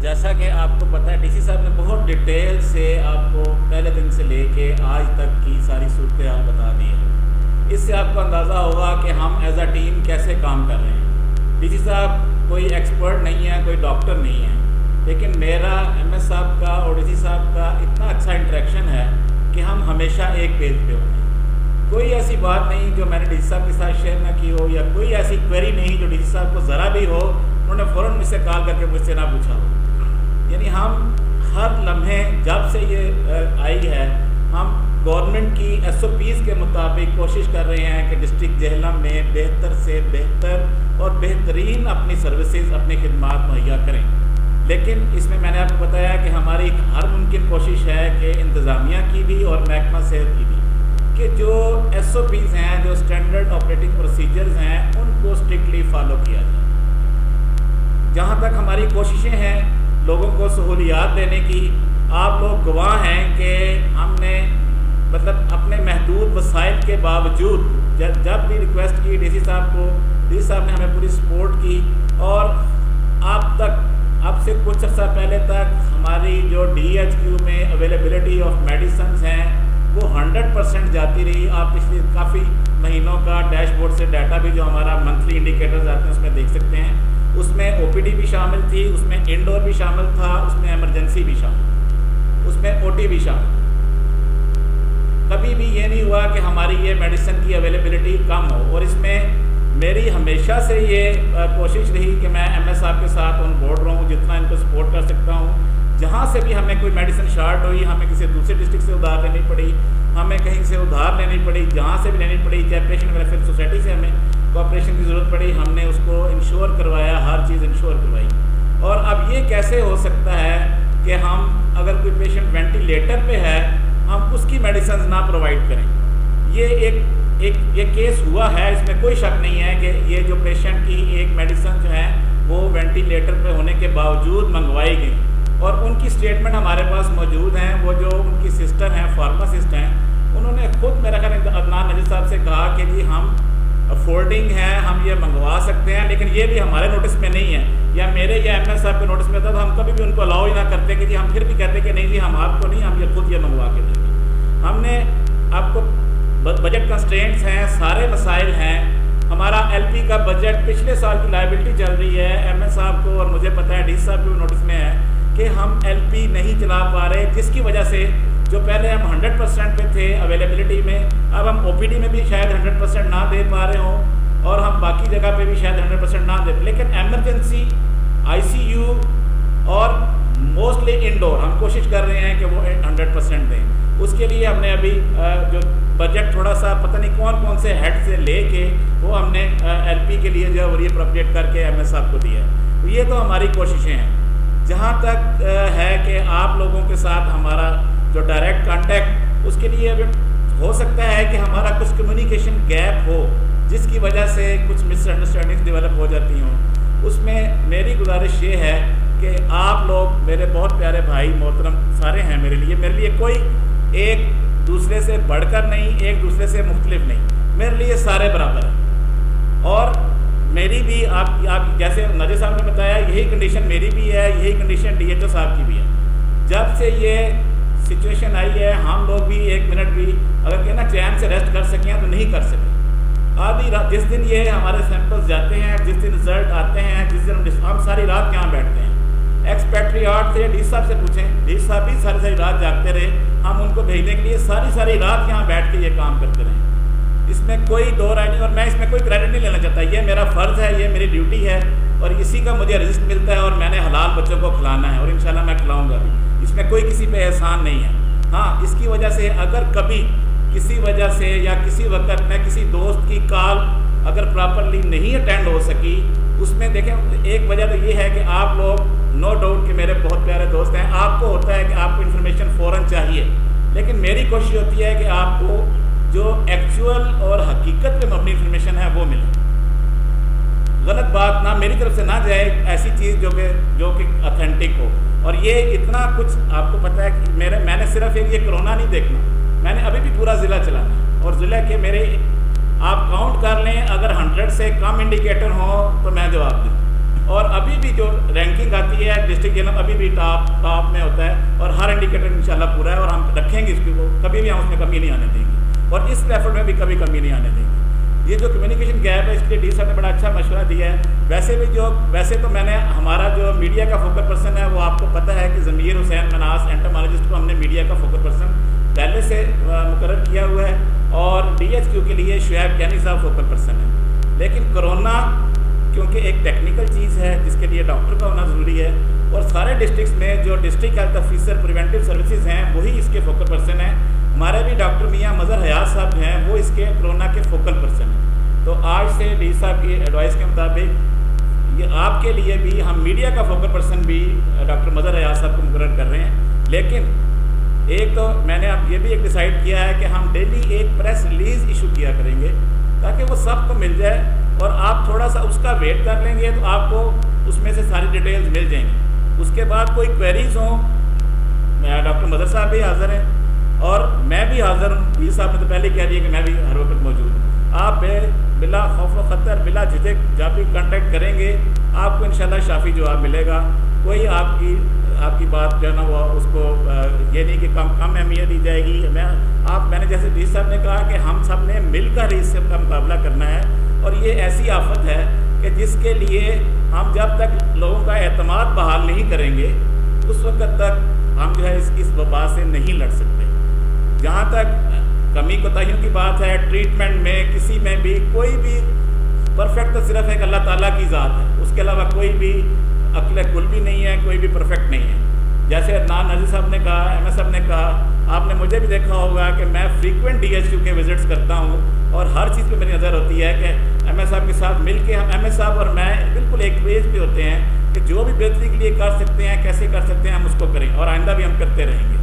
جیسا کہ آپ کو پتہ ہے ڈی سی صاحب نے بہت ڈیٹیل سے آپ کو پہلے دن سے لے کے آج تک کی ساری صورتحال بتا دی ہے. اس سے آپ کو اندازہ ہوگا کہ ہم ایز اے ٹیم کیسے کام کر رہے ہیں. ڈی سی صاحب کوئی ایکسپرٹ نہیں ہے, کوئی ڈاکٹر نہیں ہے, لیکن میرا ایم ایس صاحب کا اور ڈی سی صاحب کا اتنا اچھا انٹریکشن ہے کہ ہم ہمیشہ ایک پیج پہ ہوتے ہیں. کوئی ایسی بات نہیں جو میں نے ڈی سی صاحب کے ساتھ شیئر نہ کی ہو, یا کوئی ایسی کوئری نہیں جو ڈی سی صاحب کو ذرا بھی ہو انہوں نے فوراً مجھ سے کال کر کے مجھ سے نہ پوچھا ہو. یعنی ہم ہر لمحے جب سے یہ آئی ہے ہم گورنمنٹ کی ایس او پیز کے مطابق کوشش کر رہے ہیں کہ ڈسٹرکٹ جہلم میں بہتر سے بہتر اور بہترین اپنی سروسز اپنی خدمات مہیا کریں. لیکن اس میں نے آپ کو بتایا کہ ہماری ہر ممکن کوشش ہے کہ انتظامیہ کی بھی اور محکمہ صحت کی بھی کہ جو ایس او پیز ہیں, جو اسٹینڈرڈ آپریٹنگ پروسیجرز ہیں, ان کو اسٹرکٹلی فالو کیا جائے. جہاں تک ہماری کوششیں ہیں لوگوں کو سہولیات دینے کی, آپ لوگ گواہ ہیں کہ ہم نے اپنے محدود وسائل کے باوجود جب بھی ریکویسٹ کی ڈی سی صاحب کو, ڈی سی صاحب نے ہمیں پوری سپورٹ کی, اور اب سے کچھ عرصہ پہلے تک ہماری جو ڈی ایچ کیو میں اویلیبلٹی آف میڈیسنز ہیں وہ 100% جاتی رہی. آپ پچھلے کافی مہینوں کا ڈیش بورڈ سے ڈیٹا بھی جو ہمارا منتھلی انڈیکیٹرز آتے ہیں اس میں دیکھ سکتے ہیں. اس میں او پی ڈی بھی شامل تھی, اس میں انڈور بھی شامل تھا, اس میں ایمرجنسی بھی شامل, اس میں او ٹی بھی شامل. کبھی بھی یہ نہیں ہوا کہ ہماری یہ میڈیسن کی اویلیبلٹی کم ہو. اور اس میں میری ہمیشہ سے یہ کوشش رہی کہ میں ایم ایس صاحب کے ساتھ آن بورڈ رہوں, جتنا ان کو سپورٹ کر سکتا ہوں. جہاں سے بھی ہمیں کوئی میڈیسن شارٹ ہوئی, ہمیں کسی دوسرے ڈسٹرکٹ سے ادھار لینی پڑی, ہمیں کہیں سے ادھار لینی پڑی, جہاں سے بھی لینی پڑی, چاہے پیشنٹ ویلفیئر سوسائٹی سے ہمیں کوآپریشن کی ضرورت پڑی, ہم نے اس کو انشور کروایا, ہر چیز انشور کروائی. اور اب یہ کیسے ہو سکتا ہے کہ ہم اگر کوئی پیشنٹ وینٹیلیٹر پہ ہے ہم اس کی میڈیسنز نہ پرووائڈ کریں. یہ کیس ہوا ہے, اس میں کوئی شک نہیں ہے کہ یہ جو پیشنٹ کی ایک میڈیسن جو ہے وہ وینٹیلیٹر پہ ہونے کے باوجود منگوائی گئی, اور ان کی اسٹیٹمنٹ ہمارے پاس موجود ہیں. وہ جو ان کی سسٹر ہیں, فارماسسٹ ہیں, انہوں نے خود میرا خیال عدنان نجی صاحب سے کہا کہ جی ہم افورڈنگ ہے, ہم یہ منگوا سکتے ہیں, لیکن یہ بھی ہمارے نوٹس میں نہیں ہے, یا میرے یا ایم ایس صاحب کے نوٹس میں تھا, تو ہم کبھی بھی ان کو الاؤ ہی نہ کرتے کہ جی ہم پھر بھی کہتے کہ نہیں جی ہم آپ کو نہیں, ہم یہ خود یہ منگوا کے دیں گے. ہم نے آپ کو بجٹ کنسٹرینٹس ہیں, سارے مسائل ہیں. ہمارا ایل پی کا بجٹ پچھلے سال کی لائبلٹی چل رہی ہے, ایم ایس صاحب کو اور مجھے پتہ ہے ڈی سی صاحب کے نوٹس میں ہے کہ ہم ایل پی نہیں چلا پا رہے, جس کی وجہ سے جو پہلے ہم 100% پہ تھے اویلیبلٹی میں, اب ہم او پی ڈی میں بھی شاید 100% نہ دے پا رہے ہوں, اور ہم باقی جگہ پہ بھی شاید 100% نہ دے. لیکن ایمرجنسی, آئی سی یو اور موسٹلی انڈور ہم کوشش کر رہے ہیں کہ وہ 100% دیں. اس کے لیے ہم نے ابھی جو بجٹ تھوڑا سا پتہ نہیں کون سے ہیڈ سے لے کے وہ ہم نے ایل پی کے لیے جو ہے وہ ری اپروپریٹ کر کے ایم ایس صاحب کو دیا ہے. تو یہ تو ہماری کوششیں ہیں. جہاں تک ہے کہ آپ لوگوں کے ساتھ ہمارا جو ڈائریکٹ کانٹیکٹ, اس کے لیے ہو سکتا ہے کہ ہمارا کچھ کمیونیکیشن گیپ ہو جس کی وجہ سے کچھ مس انڈرسٹینڈنگ ڈیولپ ہو جاتی ہوں. اس میں میری گزارش یہ ہے کہ آپ لوگ میرے بہت پیارے بھائی محترم سارے ہیں میرے لیے کوئی ایک دوسرے سے بڑھ کر نہیں, ایک دوسرے سے مختلف نہیں, میرے لیے سارے برابر ہیں. اور میری بھی آپ جیسے نجی صاحب نے بتایا یہی کنڈیشن میری بھی ہے, یہی کنڈیشن ڈی ایچ او صاحب کی بھی ہے. جب سے یہ سچویشن آئی ہے ہم لوگ بھی ایک منٹ بھی اگر کہنا چین سے ریسٹ کر سکیں تو نہیں کر سکے. آدھی رات جس دن یہ ہمارے سیمپلز جاتے ہیں, جس دن رزلٹ آتے ہیں, جس دن ہم ساری رات یہاں بیٹھتے ہیں. ایکسپیکٹریاٹ سے ڈی صاحب سے پوچھیں, ڈی صاحب بھی ساری رات جاگتے رہے, ہم ان کو بھیجنے کے لیے ساری رات یہاں بیٹھ کے یہ کام کرتے رہے. اس میں کوئی دو رائے نہیں, اور میں اس میں کوئی کریڈٹ نہیں لینا چاہتا. یہ میرا فرض ہے, یہ میری ڈیوٹی ہے, اور اسی کا مجھے رزق ملتا ہے, اور میں نے حلال بچوں کو کھلانا ہے, اور انشاءاللہ میں کھلاؤں گا بھی. اس میں کوئی کسی پہ احسان نہیں ہے. ہاں, اس کی وجہ سے اگر کبھی کسی وجہ سے یا کسی وقت میں کسی دوست کی کال اگر پراپرلی نہیں اٹینڈ ہو سکی, اس میں دیکھیں ایک وجہ تو یہ ہے کہ آپ لوگ نو ڈاؤٹ کہ میرے بہت پیارے دوست ہیں, آپ کو ہوتا ہے کہ آپ کو انفارمیشن فوراً چاہیے, لیکن میری کوشش ہوتی ہے کہ آپ کو جو ایکچوئل اور حقیقت پہ مبنی انفارمیشن ہے وہ ملے. غلط بات نہ میری طرف سے نہ جائے, ایسی چیز جو کہ اتھینٹک ہو. اور یہ اتنا کچھ آپ کو پتہ ہے کہ میں نے صرف یہ کرونا نہیں دیکھنا, میں نے ابھی بھی پورا ضلع چلانا ہے, اور ضلع کے میرے آپ کاؤنٹ کر لیں, اگر 100 سے کم انڈیکیٹر ہوں تو میں جواب دوں. اور ابھی بھی جو رینکنگ آتی ہے ڈسٹرکٹ جنرل ابھی بھی ٹاپ میں ہوتا ہے اور ہر انڈیکیٹر انشاءاللہ پورا ہے اور ہم رکھیں گے اس کو، کبھی بھی ہم اس میں کمی نہیں آنے دیں گے اور اس لیول میں بھی کبھی کمی نہیں آنے دیں گے۔ یہ جو کمیونیکیشن گیپ ہے اس کے لیے ڈی صاحب نے بڑا اچھا مشورہ دیا ہے۔ ویسے تو میں نے ہمارا جو میڈیا کا فوکل پرسن ہے وہ آپ کو پتہ ہے کہ ضمیر حسین مناس انٹامالوجسٹ کو ہم نے میڈیا کا فوکل پرسن پہلے سے مقرر کیا ہوا ہے اور ڈی ایچ کیو کے لیے شعیب کینی صاحب فوکل پرسن ہے۔ لیکن کرونا کیونکہ ایک ٹیکنیکل چیز ہے جس کے لیے ڈاکٹر کا ہونا ضروری ہے اور سارے ڈسٹرکٹس میں جو district health officer preventive services ہیں وہی اس کے فوکل پرسن ہیں۔ ہمارے بھی ڈاکٹر میاں مظہر حیات صاحب ہیں وہ اس کے کرونا کے فوکل پرسن ہیں۔ تو آج سے ڈی صاحب کی ایڈوائس کے مطابق یہ آپ کے لیے بھی ہم میڈیا کا فوکل پرسن بھی ڈاکٹر مظہر حیات صاحب کو مقرر کر رہے ہیں۔ لیکن ایک تو میں نے اب یہ بھی ایک ڈیسائیڈ کیا ہے کہ ہم ڈیلی ایک پریس ریلیز ایشو کیا کریں گے تاکہ وہ سب کو مل جائے اور آپ تھوڑا سا اس کا ویٹ کر لیں گے تو آپ کو اس میں سے ساری ڈیٹیلز مل جائیں گی۔ اس کے بعد کوئی کوئریز ہوں ڈاکٹر مظہر صاحب بھی حاضر ہیں اور میں بھی حاضر ہوں۔ پیر صاحب نے تو پہلے کہہ دیا کہ میں بھی ہر وقت موجود ہوں۔ آپ بلا خوف و خطر بلا جھجک جب بھی کانٹیکٹ کریں گے آپ کو انشاءاللہ شافی جواب ملے گا۔ کوئی آپ کی بات جو ہے نا وہ اس کو یہ نہیں کہ کم اہمیت دی جائے گی۔ میں نے جیسے ڈی صاحب نے کہا کہ ہم سب نے مل کر اس سے کا مقابلہ کرنا ہے اور یہ ایسی آفت ہے کہ جس کے لیے ہم جب تک لوگوں کا اعتماد بحال نہیں کریں گے اس وقت تک ہم جو ہے اس وبا سے نہیں لڑ سکتے۔ جہاں تک کمی کوتاہیوں کی بات ہے ٹریٹمنٹ میں کسی میں بھی کوئی بھی پرفیکٹ تو صرف ایک اللہ تعالیٰ کی ذات ہے، اس کے علاوہ کوئی بھی عقل کل بھی نہیں ہے، کوئی بھی پرفیکٹ نہیں ہے۔ جیسے عدنان نذیر صاحب نے کہا، ایم ایس صاحب نے کہا، آپ نے مجھے بھی دیکھا ہوگا کہ میں فریکوینٹ ڈی ایچ کیو کے وزٹس کرتا ہوں اور ہر چیز پہ میری نظر ہوتی ہے کہ ایم ایس صاحب کے ساتھ مل کے ہم ایم ایس صاحب اور میں بالکل ایک پیج پہ ہوتے ہیں کہ جو بھی بہتری کے لیے کر سکتے ہیں کیسے کر سکتے ہیں ہم اس کو کریں اور آئندہ بھی ہم کرتے رہیں گے۔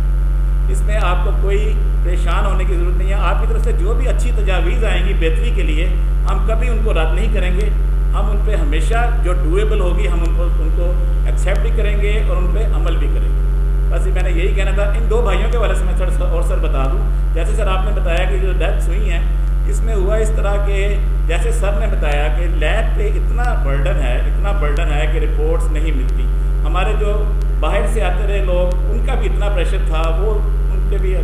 اس میں آپ کو کوئی پریشان ہونے کی ضرورت نہیں ہے۔ آپ کی طرف سے جو بھی اچھی تجاویز آئیں گی بہتری کے لیے ہم کبھی ان کو رد نہیں کریں گے، ہم ان پہ ہمیشہ جو ڈویبل ہوگی ہم ان کو ایکسیپٹ بھی کریں گے اور ان پہ عمل بھی کریں گے۔ بس میں نے یہی کہنا تھا۔ ان دو بھائیوں کے حوالے سے میں اور سر بتا دوں، جیسے سر آپ نے بتایا کہ جو ڈیتھس ہوئی ہیں اس میں ہوا اس طرح کہ جیسے سر نے بتایا کہ لیب پہ اتنا برڈن ہے کہ رپورٹس نہیں ملتی۔ ہمارے جو باہر سے آتے رہے لوگ ان کا بھی اتنا پریشر تھا، وہ ان کے بھی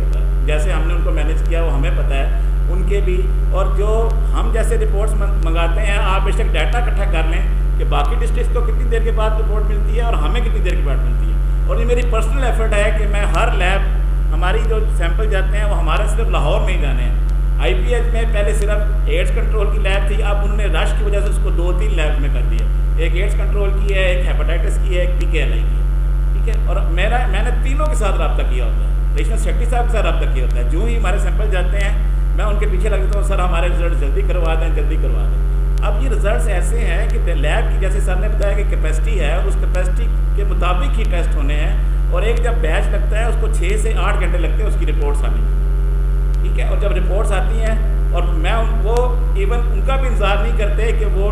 جیسے ہم نے ان کو مینیج کیا وہ ہمیں پتہ ہے ان کے بھی، اور جو ہم جیسے رپورٹس منگاتے ہیں آپ بے شک ڈیٹا اکٹھا کر لیں کہ باقی ڈسٹرکٹ کو کتنی دیر کے بعد رپورٹ ملتی ہے اور ہمیں کتنی دیر کے بعد ملتی ہے۔ اور یہ میری پرسنل ایفرٹ ہے کہ میں ہر لیب ہماری جو سیمپل جاتے ہیں وہ ہمارے صرف لاہور میں ہی جانے ہیں۔ آئی پی ایچ میں پہلے صرف ایڈس کنٹرول کی لیب تھی، اب انہوں نے رش کی وجہ سے اس کو 2-3 لیب میں کر دیا، ایک ایڈس کنٹرول کی ہے، ایک ہیپاٹائٹس کی ہے، ایک پی کے ایل آئی کی ہے، ٹھیک ہے۔ اور میں نے تینوں کے ساتھ رابطہ کیا ہوتا ہے، ریشنل سیکرٹری صاحب کے ساتھ رابطہ کیا ہوتا ہے۔ جو ہی ہمارے سیمپل جاتے ہیں میں ان کے پیچھے لگ جاتا ہوں، سر ہمارے رزلٹ جلدی کروا دیں جلدی کروا دیں۔ اب یہ رزلٹس ایسے ہیں کہ لیب کی جیسے سر نے بتایا کہ کیپیسٹی ہے، اس کیپیسٹی کے مطابق ہی ٹیسٹ ہونے ہیں اور ایک جب بیچ لگتا ہے اس کو 6 سے 8 گھنٹے لگتے ہیں اس کی رپورٹس آنے کی، ٹھیک ہے۔ اور جب رپورٹس آتی ہیں اور میں وہ ایون ان کا بھی انتظار نہیں کرتے کہ وہ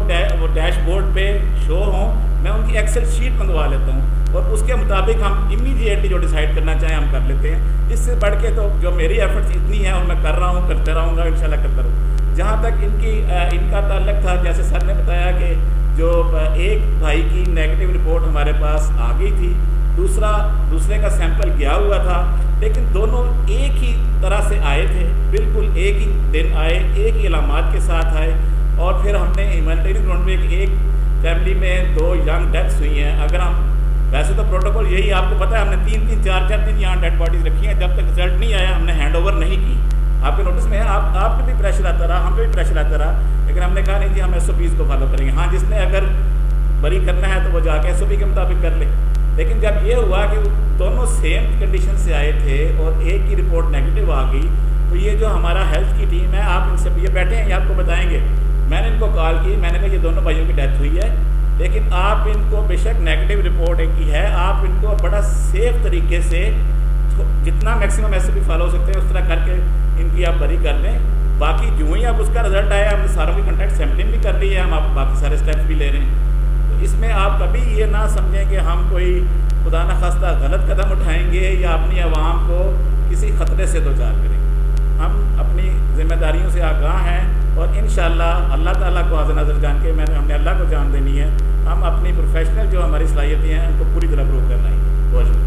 ڈیش بورڈ پہ شو ہوں، میں ان کی ایکسل شیٹ منگوا لیتا ہوں اور اس کے مطابق ہم امیڈیٹلی جو ڈیسائیڈ کرنا چاہیں ہم کر لیتے ہیں۔ اس سے بڑھ کے تو جو میری ایفرٹس اتنی ہیں اور میں کر رہا ہوں کرتے رہوں گا انشاءاللہ کرتا رہوں۔ جہاں تک ان کا تعلق تھا جیسے سر نے بتایا کہ جو ایک بھائی کی نیگیٹو رپورٹ ہمارے پاس آ گئی تھی، دوسرے کا سیمپل گیا ہوا تھا، لیکن دونوں ایک ہی طرح سے آئے تھے، بالکل ایک ہی دن آئے، ایک ہی علامات کے ساتھ آئے اور پھر ہم نے ہیومینٹیرین گراؤنڈ میں ایک فیملی میں 2 ینگ ڈیتھس ہوئی ہیں۔ اگر ہم ویسے تو پروٹوکول یہی آپ کو پتہ ہے، ہم نے 3-3 4-4 دن یہاں ڈیڈ باڈیز رکھی ہیں، جب تک رزلٹ نہیں آیا ہم نے ہینڈ اوور نہیں کی۔ آپ کے نوٹس میں ہے، آپ پہ بھی پریشر آتا رہا، ہم پہ بھی پریشر آتا رہا، لیکن ہم نے کہا نہیں جی ہم ایس او پیز کو فالو کریں گے۔ ہاں جس نے اگر بری کرنا ہے تو وہ جا کے ایس او پی کے مطابق کر لے۔ لیکن جب یہ ہوا کہ دونوں سیم کنڈیشن سے آئے تھے اور ایک کی رپورٹ نیگیٹو آ گئی، تو یہ جو ہمارا ہیلتھ کی ٹیم ہے، آپ ان سے یہ بیٹھے ہیں یہ آپ کو بتائیں گے، میں نے ان کو کال کی، میں نے کہا یہ دونوں بھائیوں کی ڈیتھ ہوئی ہے، لیکن آپ ان کو بے شک نیگیٹو رپورٹ کی ہے، آپ ان کو بڑا سیف طریقے سے جتنا میکسیمم ایسے بھی فالو ہو سکتے ہیں اس طرح کر کے ان کی آپ بری کر دیں۔ باقی جو ہی اب اس کا رزلٹ آیا ہم نے ساروں کی کنٹیکٹ سیمپلنگ بھی کر لی ہے، ہم آپ باقی سارے اسٹیپس بھی لے رہے ہیں۔ تو اس میں آپ کبھی یہ نہ سمجھیں کہ ہم کوئی خدا نخواستہ غلط قدم اٹھائیں گے یا اپنی عوام کو کسی خطرے سے دوچار کریں گے۔ ہم اپنی ذمہ داریوں سے آگاہ ہیں اور انشاءاللہ اللہ تعالیٰ کو حاضر نظر جان کے ہم نے اللہ کو جان دینی ہے، ہم اپنی پروفیشنل جو ہماری صلاحیتیں ہیں ان کو پوری طرح پروو کرنا ہے. بہت شکریہ.